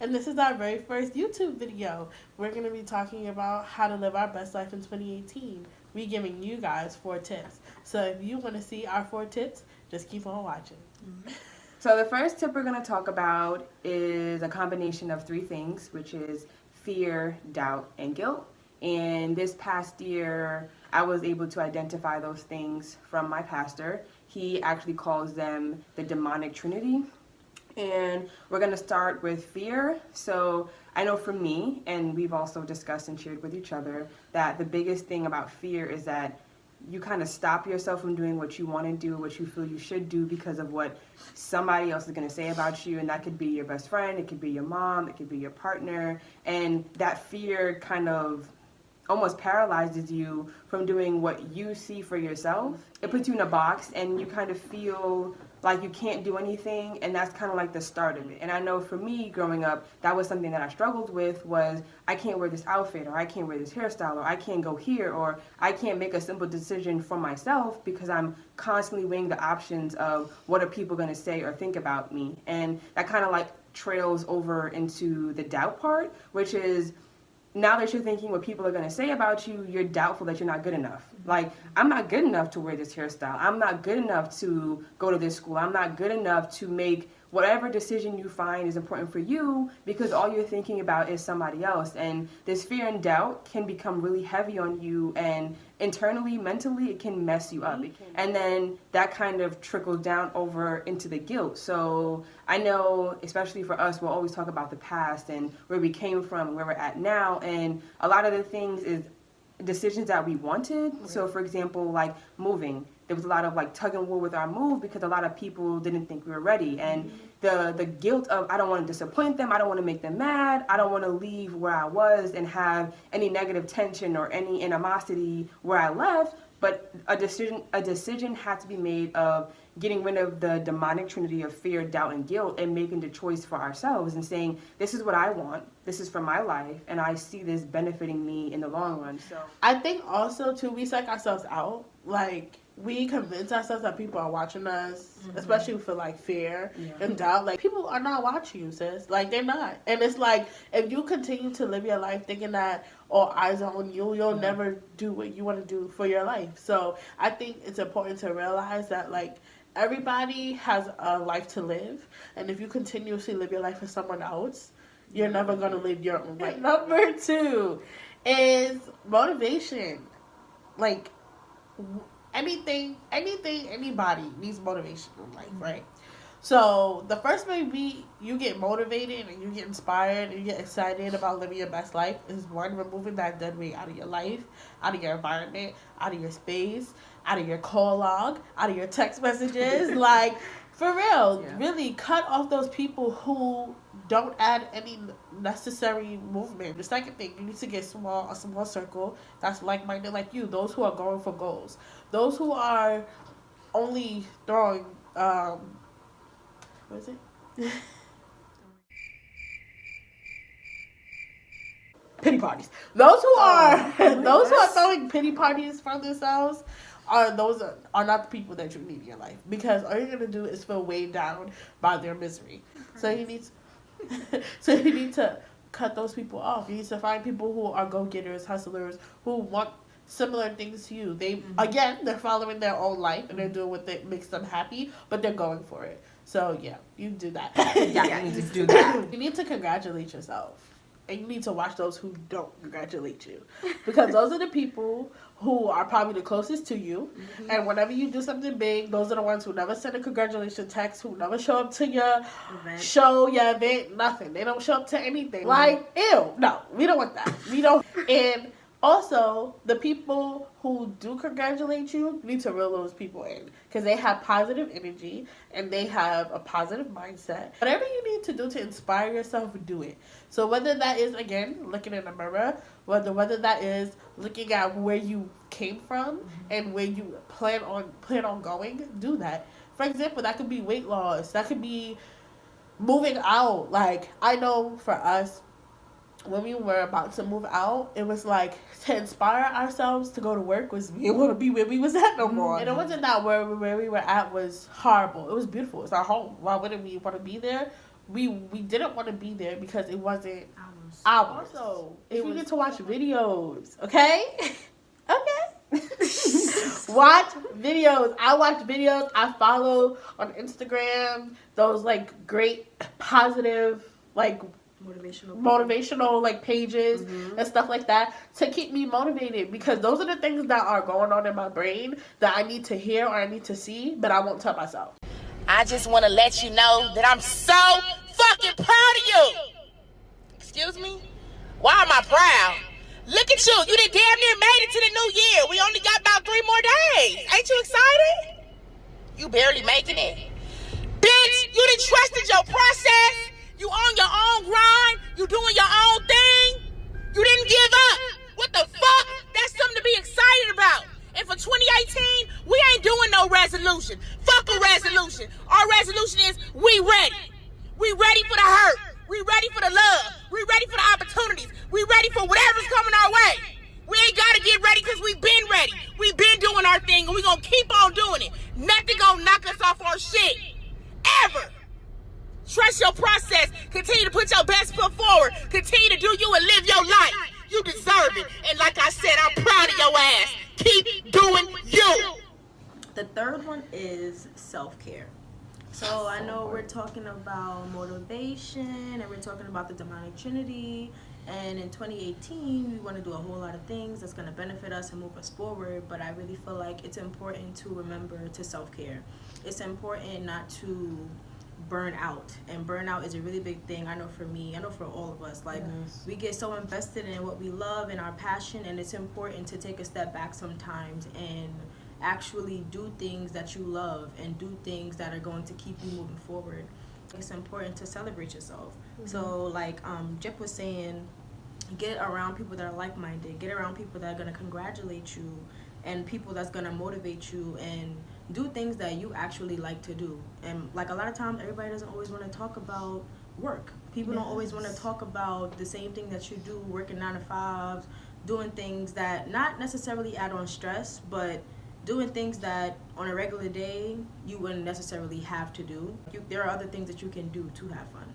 and this is our very first YouTube video. We're going to be talking about how to live our best life in 2018. We're giving you guys 4 tips. So if you want to see our 4 tips, just keep on watching. So the first tip we're going to talk about is a combination of 3 things, which is fear, doubt, and guilt. And this past year, I was able to identify those things from my pastor. He actually calls them the demonic trinity. And we're going to start with fear. So I know for me, and we've also discussed and shared with each other, that the biggest thing about fear is that you kind of stop yourself from doing what you want to do, what you feel you should do because of what somebody else is going to say about you. And that could be your best friend, it could be your mom, it could be your partner. And that fear kind of almost paralyzes you from doing what you see for yourself. It puts you in a box and you kind of feel like you can't do anything, and that's kind of like the start of it. And I know for me growing up, that was something that I struggled with, was I can't wear this outfit, or I can't wear this hairstyle, or I can't go here, or I can't make a simple decision for myself because I'm constantly weighing the options of what are people going to say or think about me. And that kind of like trails over into the doubt part, which is now that you're thinking what people are going to say about you, you're doubtful that you're not good enough. Like, I'm not good enough to wear this hairstyle. I'm not good enough to go to this school. I'm not good enough to make whatever decision you find is important for you because all you're thinking about is somebody else. And this fear and doubt can become really heavy on you, and internally, mentally, it can mess you up. And then that kind of trickles down over into the guilt. So I know, especially for us, we'll always talk about the past and where we came from and where we're at now. And a lot of the things is decisions that we wanted. So for example, like moving, there was a lot of like tug and war with our move because a lot of people didn't think we were ready. And the guilt of, I don't want to disappoint them, I don't want to make them mad, I don't want to leave where I was and have any negative tension or any animosity where I left. But a decision had to be made of getting rid of the demonic trinity of fear, doubt, and guilt, and making the choice for ourselves and saying, this is what I want, this is for my life, and I see this benefiting me in the long run. So I think also, too, we psych ourselves out. Like, we convince ourselves that people are watching us, especially for, like, fear and doubt. Like, people are not watching you, sis. Like, they're not. And it's like, if you continue to live your life thinking that all eyes are on you, you'll never do what you want to do for your life. So I think it's important to realize that, like, everybody has a life to live. And if you continuously live your life for someone else, you're never going to live your own life. Number 2 is motivation. Like, anybody needs motivation in life, right? So the first way you get motivated and you get inspired and you get excited about living your best life is 1, removing that dead weight out of your life, out of your environment, out of your space, out of your call log, out of your text messages. Like, for real, really cut off those people who don't add any necessary movement. The second thing, you need to get a small circle that's like-minded like you. Those who are going for goals. Those who are only throwing, what is it? Pity parties. Those who are throwing pity parties for themselves are not the people that you need in your life, because all you're gonna do is feel weighed down by their misery. So you need to cut those people off. You need to find people who are go-getters, hustlers, who want similar things to you. They're following their own life and they're doing what makes them happy, but they're going for it. So yeah, you do that. you need to do that. You need to congratulate yourself. And you need to watch those who don't congratulate you. Because those are the people who are probably the closest to you. And whenever you do something big, those are the ones who never send a congratulations text, who never show up to your show, your event, nothing. They don't show up to anything. Like, ew. No, we don't want that. We don't. And also, the people who do congratulate you need to reel those people in, because they have positive energy and they have a positive mindset. Whatever you need to do to inspire yourself, do it. So whether that is, again, looking in the mirror, whether that is looking at where you came from and where you plan on going, do that. For example, that could be weight loss. That could be moving out. Like, I know for us, when we were about to move out, it was like, to inspire ourselves to go to work was we didn't want to be where we was at no more. And it wasn't that where we were at was horrible. It was beautiful. It's our home. Why wouldn't we want to be there? we didn't want to be there because it wasn't ours. Also, if you get to watch videos, okay? Okay. Watch videos. I watch videos. I follow on Instagram those like great positive like motivational like pages and stuff like that to keep me motivated, because those are the things that are going on in my brain that I need to hear or I need to see, but I won't tell myself. I just want to let you know that I'm so fucking proud of you. Excuse me? Why am I proud? Look at you. You done damn near made it to the new year. We only got about 3 more days. Ain't you excited? You barely making it. Bitch, you done trusted your process. You on your own grind. You doing your own thing. You didn't give up. What the fuck? That's something to be excited about. And for 2018, we ain't doing no resolution. Fuck a resolution. Our resolution is we ready. We ready for the hurt. We ready for the love. We ready for the opportunities. We ready for whatever's coming our way. We ain't got to get ready because we been ready. We been doing our thing, and we going to keep on doing it. Nothing going to knock us off our shit. Ever. Trust your process. Continue to put your best foot forward. Continue to do you and live your life. You deserve it. And like I said, I'm proud of your ass. Keep doing you. The third one is self-care. So I know we're talking about motivation and we're talking about the demonic trinity, and in 2018 we want to do a whole lot of things that's going to benefit us and move us forward, but I really feel like it's important to remember to self-care. It's important not to burn out, and burnout is a really big thing. I know for me, I know for all of us, like we get so invested in what we love and our passion, and it's important to take a step back sometimes and actually do things that you love and do things that are going to keep you moving forward. It's important to celebrate yourself. So like Gyp was saying, get around people that are like-minded, get around people that are going to congratulate you and people that's going to motivate you, and do things that you actually like to do. And like a lot of times everybody doesn't always want to talk about work. People don't always want to talk about the same thing that you do, working 9 to 5s, doing things that not necessarily add on stress, but doing things that on a regular day you wouldn't necessarily have to do. There are other things that you can do to have fun,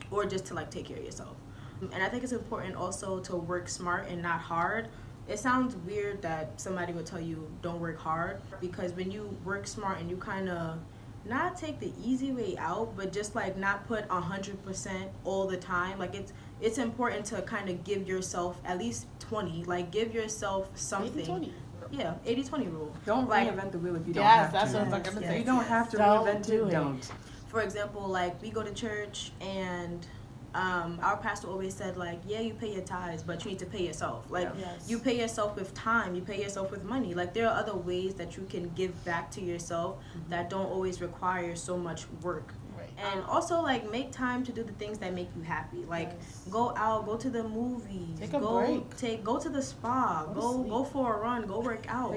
or just to like take care of yourself. And I think it's important also to work smart and not hard. It sounds weird that somebody would tell you don't work hard, because when you work smart and you kind of not take the easy way out, but just like not put 100% all the time, like it's important to kind of give yourself at least 20, like give yourself something. 80-20. Yeah, 80-20 rule. Don't like, reinvent the wheel if you don't have to. That's what I'm gonna say. You don't have to Don't reinvent do it. it. Don't. For example, like we go to church and our pastor always said, like, yeah, you pay your tithes, but you need to pay yourself. Like, you pay yourself with time, you pay yourself with money. Like, there are other ways that you can give back to yourself that don't always require so much work. And also, like, make time to do the things that make you happy. Like, go out, go to the movies, take a break, go to the spa, go for a run, go work out.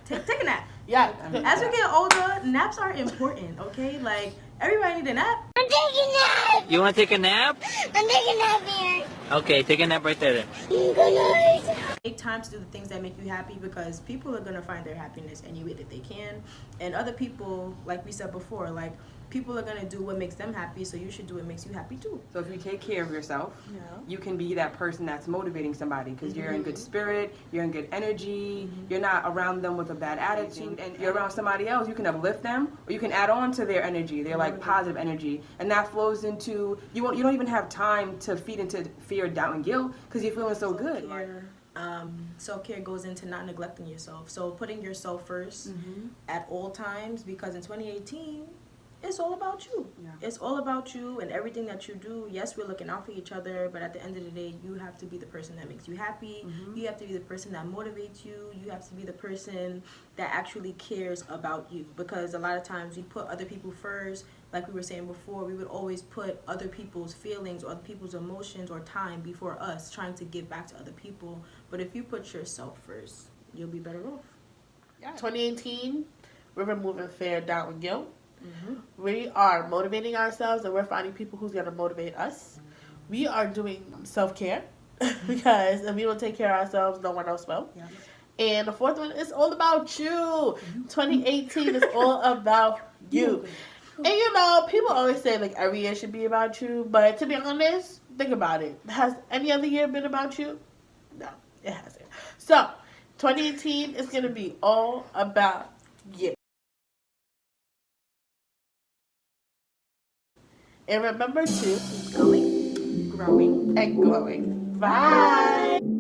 Take a nap. Yeah. As we get older, naps are important. Okay, like everybody need a nap. I'm taking a nap. You want to take a nap? I'm taking a nap here. Okay, take a nap right there then. Good night. Take time to do the things that make you happy, because people are gonna find their happiness any way that they can, and other people, like we said before, like people are gonna do what makes them happy, so you should do what makes you happy too. So if you take care of yourself, you can be that person that's motivating somebody, because you're in good spirit, you're in good energy, you're not around them with a bad attitude, and you're around somebody else, you can uplift them, or you can add on to their energy, their like positive energy, and that flows into, you don't even have time to feed into fear, doubt, and guilt, because you're feeling so good. Self-care goes into not neglecting yourself, so putting yourself first at all times, because in 2018, it's all about you. It's all about you and everything that you do. Yes, we're looking out for each other, but at the end of the day, you have to be the person that makes you happy. You have to be the person that motivates you. You have to be the person that actually cares about you, because a lot of times we put other people first. Like we were saying before, we would always put other people's feelings or other people's emotions or time before us, trying to give back to other people. But if you put yourself first, you'll be better off. 2018, we're removing fear, doubt, and guilt. We are motivating ourselves, and we're finding people who's going to motivate us. We are doing self-care, because if we don't take care of ourselves, no one else will. And the fourth one is all about you. 2018 is all about you. And you know, people always say like every year should be about you, but to be honest, think about it. Has any other year been about you? No, it hasn't. So, 2018 is gonna be all about you. And remember to keep going, growing, and glowing. Bye.